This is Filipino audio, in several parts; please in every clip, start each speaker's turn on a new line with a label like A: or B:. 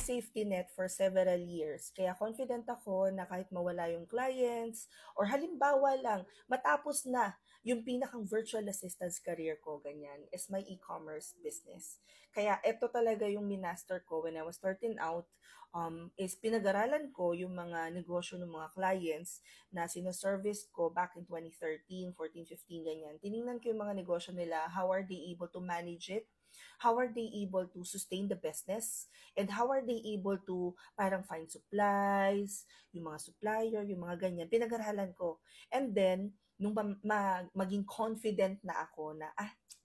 A: safety net for several years. Kaya confident ako na kahit mawala yung clients, or halimbawa lang, matapos na yung pinakang virtual assistance career ko, ganyan, is my e-commerce business. Kaya ito talaga yung minaster ko when I was starting out, is pinag-aralan ko yung mga negosyo ng mga clients na sinoservice ko back in 2013, 14, 15, ganyan. Tiningnan ko yung mga negosyo nila, how are they able to manage it, how are they able to sustain the business, and how are they able to parang find supplies, yung mga supplier, yung mga ganyan, pinag-aralan ko. And then, nung maging confident na ako na,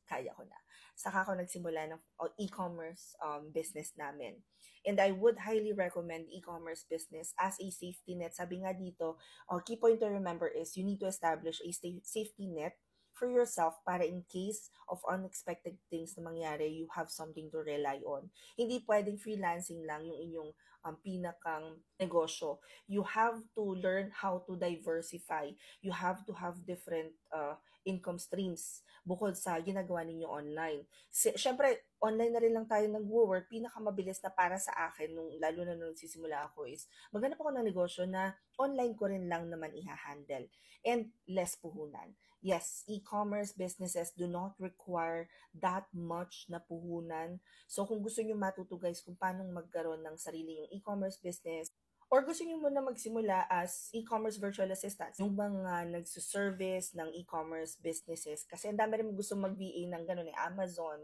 A: kaya ko na, saka ako nagsimula ng e-commerce business namin. And I would highly recommend e-commerce business as a safety net. Sabi nga dito, key point to remember is you need to establish a safety net for yourself para in case of unexpected things na mangyari, you have something to rely on. Hindi pwedeng freelancing lang yung inyong pinakang negosyo. You have to learn how to diversify. You have to have different income streams bukod sa ginagawa ninyo online. Siyempre, online na rin lang tayo nag-work. Pinakamabilis na para sa akin, lalo na nung nagsisimula ako, is maghanap ako ng negosyo na online ko rin lang naman iha-handle and less puhunan. Yes, e-commerce businesses do not require that much na puhunan. So kung gusto niyo matuto guys kung paano magkaroon ng sarili yung e-commerce business, or gusto niyo muna magsimula as e-commerce virtual assistants, yung mga nagsuservice ng e-commerce businesses, kasi ang dami rin gusto mag-VA ng ganun Amazon,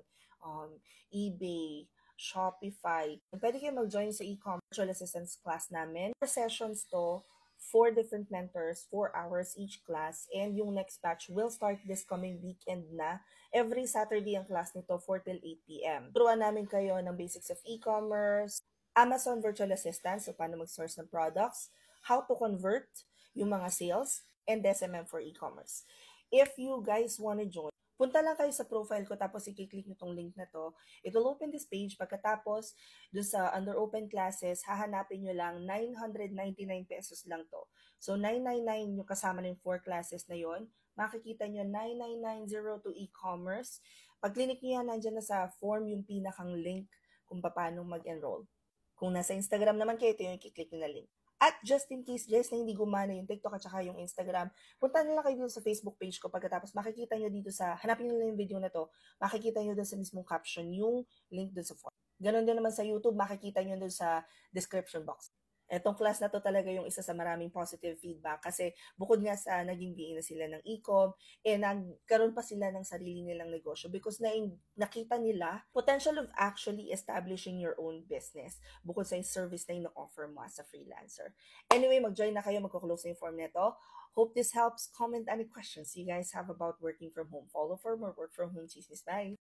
A: eBay, Shopify. Pwede kayo mag-join sa e-commerce virtual assistance class namin. 4 sessions to, 4 different mentors, 4 hours each class, and yung next batch will start this coming weekend na. Every Saturday ang class nito, 4 till 8 p.m. Turuan namin kayo ng basics of e-commerce, Amazon virtual assistant, so paano mag-source ng products, how to convert yung mga sales, and SMM for e-commerce. If you guys wanna join, punta lang kayo sa profile ko, tapos i-click nyo tong link na to. It will open this page. Pagkatapos, dun sa under open classes, hahanapin nyo lang 999 pesos lang to. So, 999 yung kasama ng 4 classes na yon. Makikita nyo 9990 to e-commerce. Pag click nyo yan, nandyan na sa form yung pinakang link kung paano mag-enroll. Kung nasa Instagram naman kayo, ito yung i-click nyo na link. At just in case guys na hindi gumana yung TikTok at saka yung Instagram, punta na lang kayo dito sa Facebook page ko. Pagkatapos makikita nyo dito sa, hanapin nyo lang yung video na to, makikita nyo doon sa mismong caption yung link doon sa form. Ganon din naman sa YouTube, makikita nyo doon sa description box. Etong class na to talaga yung isa sa maraming positive feedback kasi bukod nga sa naging BA na sila ng e-com, nagkaroon pa sila ng sarili nilang negosyo because nakita nila potential of actually establishing your own business bukod sa yung service na ino-offer mo as a freelancer. Anyway, mag-join na kayo, magko-close na yung form nito. Hope this helps. Comment any questions you guys have about working from home. Follow for more work from home chismis. Bye!